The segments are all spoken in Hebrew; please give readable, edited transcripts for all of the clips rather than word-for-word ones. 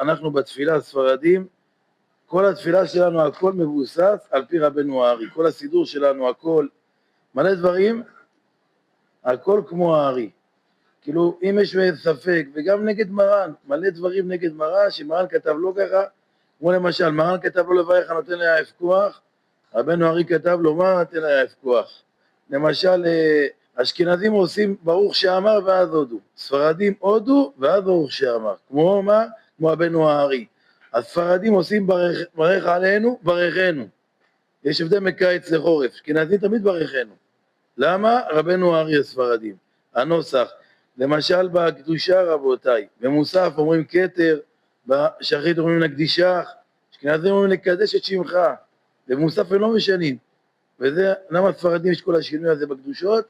אנחנו בתפילה הספרדים, כל התפילה שלנו הכל מבוסס על פי רבנו הארי, כל הסידור שלנו הכל, מלא דברים, הכל כמו הארי. כאילו אם יש ספק, וגם נגד מרן, מלא דברים נגד מרן, שמרן כתב לא ככה, כמו למשל, מרן כתב לו לברך הנותן ליעף כוח, רבנו הארי כתב לו מה נותן ליעף כוח. למשל, אשכנזים עושים ברוך שאמר ואז הודו, ספרדים הודו ואז ברוך שאמר, כמו מה? כמו רבנו הארי. הספרדים עושים ברך עלינו, ברכנו. יש הבדל מקיץ לחורף, אשכנזים תמיד ברכנו. למה? רבנו הארי הספרדים. הנוסח, למשל בקדושה רבותיי, במוסף אומרים כתר, בשחרית אומרים נקדישך, אשכנזים אומרים לקדש את שמך, במוסף הם לא משנים. וזה, למה הספרדים יש כל השינוי הזה בקדושות?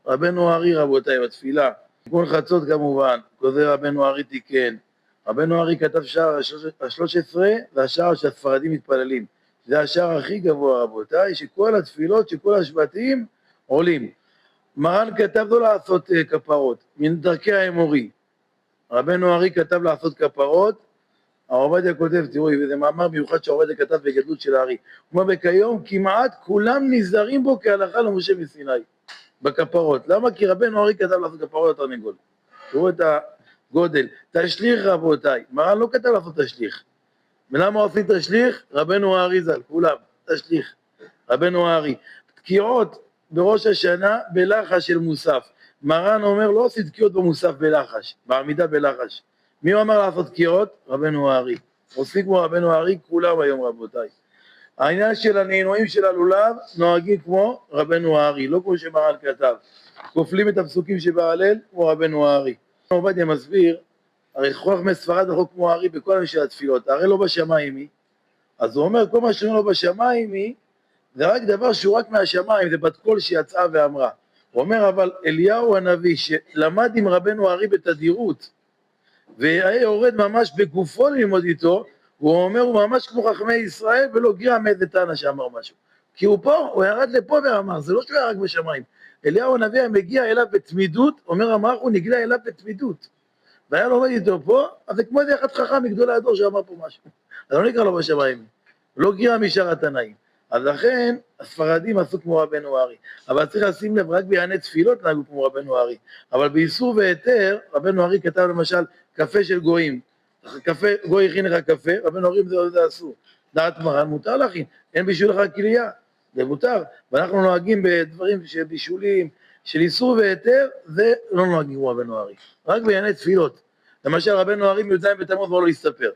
רבנו הארי רבותיי בתפילה, תיקון חצות כמובן, כזה רבנו הארי תיקן. רבנו הארי כתב שער ה-13, זה השער שהספרדים מתפללים. זה השער הכי גבוה רבותיי, שכל התפילות, שכל השבטים עולים. מרן כתב לא לעשות כפרות, מן דרכי האמורי. רבנו הארי כתב לעשות כפרות, הרב עובדיה כותב, תראו, וזה מאמר מיוחד שהרב כתב בגדלות של הארי. הוא אומר, בכיום כמעט כולם נזהרים בו כהלכה למשה מסיני, בכפרות. למה? כי רבנו הארי כתב לעשות כפרות לתרנגול. תראו את הגודל. תשליך רבותיי, מרן לא כתב לעשות תשליך. ולמה עושים תשליך? רבנו הארי ז"ל, כולם, תשליך. רבנו הארי. תקיעות בראש השנה בלחש של מוסף. מרן אומר, לא עושים תקיעות במוסף בלחש, בעמידה בלחש. מי הוא אמר לעשות תקיעות? רבנו הארי. עושים כמו רבנו הארי, כולם היום רבותיי. העניין של הנענועים של הלולב נוהגים כמו רבנו הארי, לא כמו שמרן כתב. כופלים את הפסוקים שבהלל כמו רבנו הארי. עובדיה מסביר, הרי חכמי ספרד החוק כמו הארי בכל הנושא התפילות, הרי לא בשמיים היא. אז הוא אומר, כל מה שאומר לא בשמיים היא, זה רק דבר שהוא רק מהשמיים, זה בת קול שיצאה ואמרה. הוא אומר, אבל אליהו הנביא שלמד עם רבנו הארי בתדירות, והיה יורד ממש בגופו ללמוד איתו, הוא אומר, הוא ממש כמו חכמי ישראל, ולא גירע מאיזה תנא שאמר משהו. כי הוא פה, הוא ירד לפה ואמר, זה לא שהוא היה רק בשמיים. אליהו הנביא מגיע אליו בתמידות, אומר המערך, הוא נגלה אליו בתמידות. והיה לומד איתו פה, אז זה כמו איזה אחד חכם מגדול הדור שאמר פה משהו. אז לא נקרא לו בשמיים, לא גירע משאר התנאים. אז לכן, הספרדים עשו כמו רבנו הארי. אבל צריך לשים לב, רק בענייני תפילות נהגו כמו רבנו הארי. אבל באיסור והיתר, רבנו הארי כתב למשל, קפה של גויים. קפה, גוי הכין לך קפה, רבנו הארי זה אסור. דעת מרן, מותר להכין. אין בישול לך כליה, זה מותר. ואנחנו נוהגים בדברים של בישולים, של איסור והיתר, זה לא נוהגים כמו רבנו הארי. רק בענייני תפילות. למשל, רבנו הארי מי"ז בתמוז בוא לא יסתפר.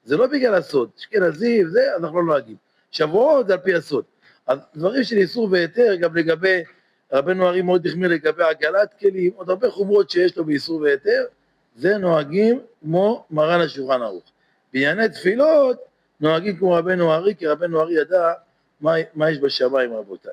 זה לא בגלל הסוד. אשכנזי וזה, אז אנחנו לא נוהגים. שבועות זה על פי הסוד. אז דברים של איסור והיתר, גם לגבי רבנו הארי מאוד החמיר לגבי עגלת כלים, עוד הרבה חומרות שיש לו באיסור והיתר, זה נוהגים כמו מרן השולחן ערוך. בענייני תפילות נוהגים כמו רבנו הארי, כי רבנו הארי ידע מה יש בשמיים רבותיי.